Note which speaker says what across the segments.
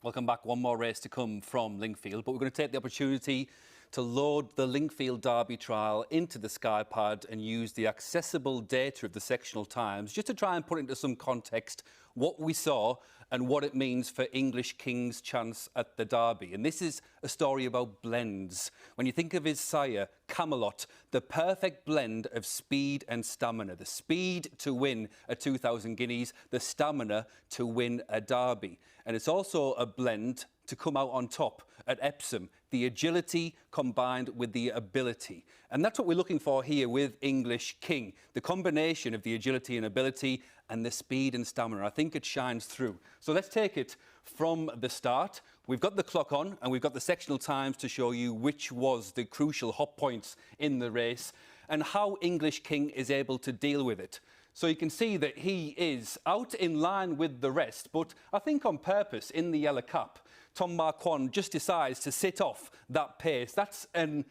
Speaker 1: Welcome back. One more race to come from Lingfield, but we're going to take the opportunity to load the Lingfield Derby trial into the SkyPad and use the accessible data of the sectional times just to try and put into some context what we saw and what it means for English King's chance at the Derby. And this is a story about blends. When you think of his sire, Camelot, the perfect blend of speed and stamina. The speed to win a 2,000 guineas, the stamina to win a Derby. And it's also a blend to come out on top at Epsom, the agility combined with the ability. And that's what we're looking for here with English King, the combination of the agility and ability and the speed and stamina. I think it shines through. So let's take it from the start. We've got the clock on and we've got the sectional times to show you which was the crucial hot points in the race and how English King is able to deal with it. So you can see that he is out in line with the rest, but I think on purpose in the yellow cap, Tom Marquand just decides to sit off that pace. That's a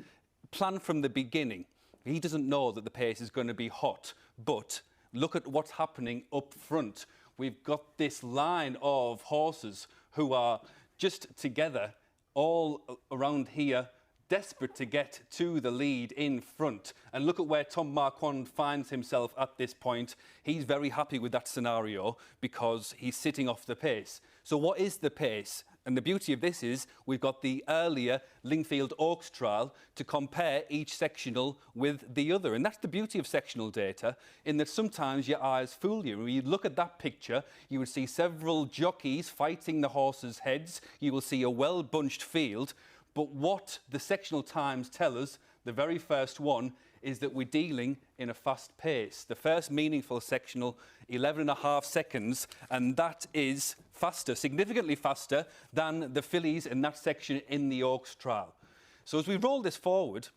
Speaker 1: plan from the beginning. He doesn't know that the pace is going to be hot, but look at what's happening up front. We've got this line of horses who are just together all around here, desperate to get to the lead in front. And look at where Tom Marquand finds himself at this point. He's very happy with that scenario because he's sitting off the pace. So what is the pace? And the beauty of this is we've got the earlier Lingfield Oaks trial to compare each sectional with the other. And that's the beauty of sectional data, in that sometimes your eyes fool you. When you look at that picture, you will see several jockeys fighting the horses' heads. You will see a well-bunched field. But what the sectional times tell us, the very first one, is that we're dealing in a fast pace. The first meaningful sectional, 11.5 seconds, and that is faster, significantly faster than the fillies in that section in the Oaks trial. So as we roll this forward,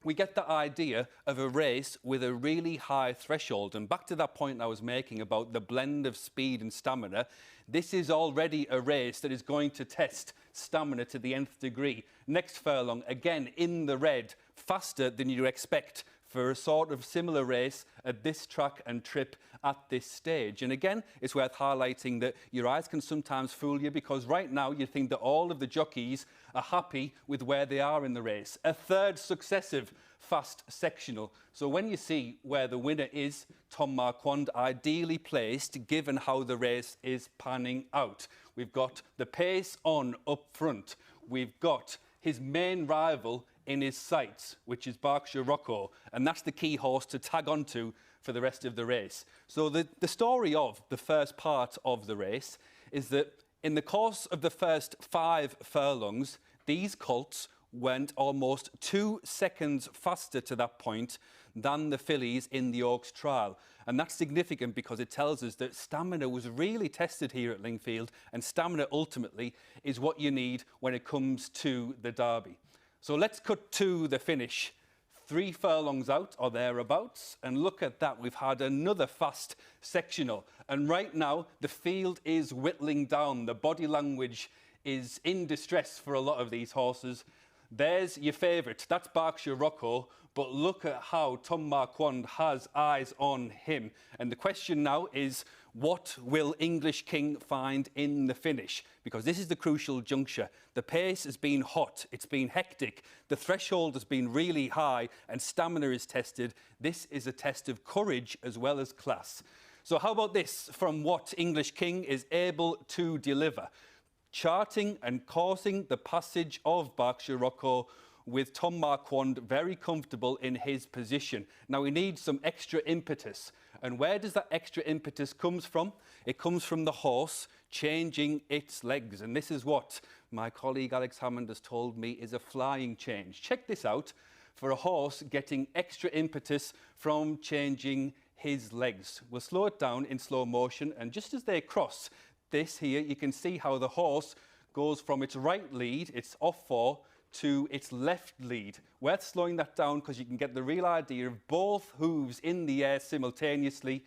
Speaker 1: we get the idea of a race with a really high threshold. And back to that point I was making about the blend of speed and stamina, this is already a race that is going to test stamina to the nth degree. Next furlong, again in the red, faster than you expect for a sort of similar race at this track and trip at this stage. And again, it's worth highlighting that your eyes can sometimes fool you, because right now you think that all of the jockeys are happy with where they are in the race. A third successive fast sectional. So when you see where the winner is, Tom Marquand, ideally placed given how the race is panning out. We've got the pace on up front. We've got his main rival in his sights, which is Berkshire Rocco, and that's the key horse to tag onto for the rest of the race. So the story of the first part of the race is that in the course of the first 5 furlongs, these colts went almost 2 seconds faster to that point than the fillies in the Oaks trial. And that's significant because it tells us that stamina was really tested here at Lingfield, and stamina ultimately is what you need when it comes to the Derby. So let's cut to the finish. 3 furlongs out or thereabouts, and look at that, we've had another fast sectional. And right now, the field is whittling down. The body language is in distress for a lot of these horses. There's your favourite, that's Berkshire Rocco, but look at how Tom Marquand has eyes on him. And the question now is, what will English King find in the finish? Because this is the crucial juncture. The pace has been hot, it's been hectic, the threshold has been really high, and stamina is tested. This is a test of courage as well as class. So how about this from what English King is able to deliver? Charting and coursing the passage of Berkshire Rocco with Tom Marquand very comfortable in his position. Now we need some extra impetus. And where does that extra impetus come from? It comes from the horse changing its legs. And this is what my colleague Alex Hammond has told me is a flying change. Check this out. For a horse getting extra impetus from changing his legs. We'll slow it down in slow motion, and just as they cross this here, you can see how the horse goes from its right lead, its off 4, to its left lead. Worth slowing that down because you can get the real idea of both hooves in the air simultaneously.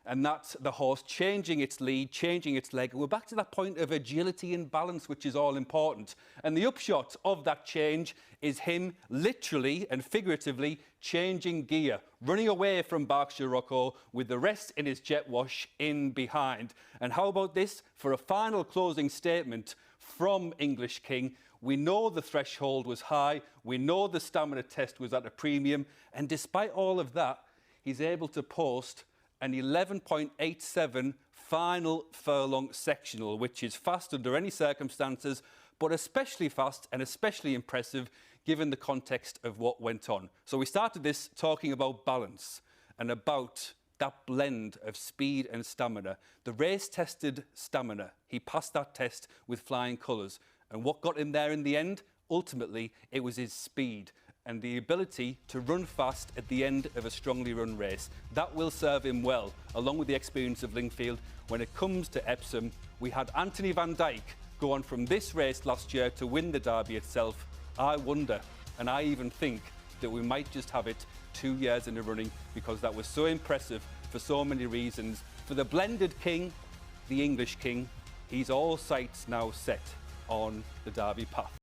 Speaker 1: and that's the horse changing its lead, changing its leg. We're back to that point of agility and balance, which is all important. And the upshot of that change is him literally and figuratively changing gear, running away from Berkshire Rocco with the rest in his jet wash in behind. And how about this for a final closing statement from English King? We know the threshold was high, we know the stamina test was at a premium, and despite all of that, he's able to post an 11.87 final furlong sectional, which is fast under any circumstances, but especially fast and especially impressive given the context of what went on. So we started this talking about balance and about that blend of speed and stamina. The race-tested stamina, he passed that test with flying colours. And what got him there in the end? Ultimately, it was his speed and the ability to run fast at the end of a strongly run race. That will serve him well, along with the experience of Lingfield. When it comes to Epsom, we had Anthony van Dijk go on from this race last year to win the Derby itself. I wonder, and I even think, that we might just have it 2 years in a running, because that was so impressive for so many reasons. For the blended king, the English King, he's all sights now set on the Derby path.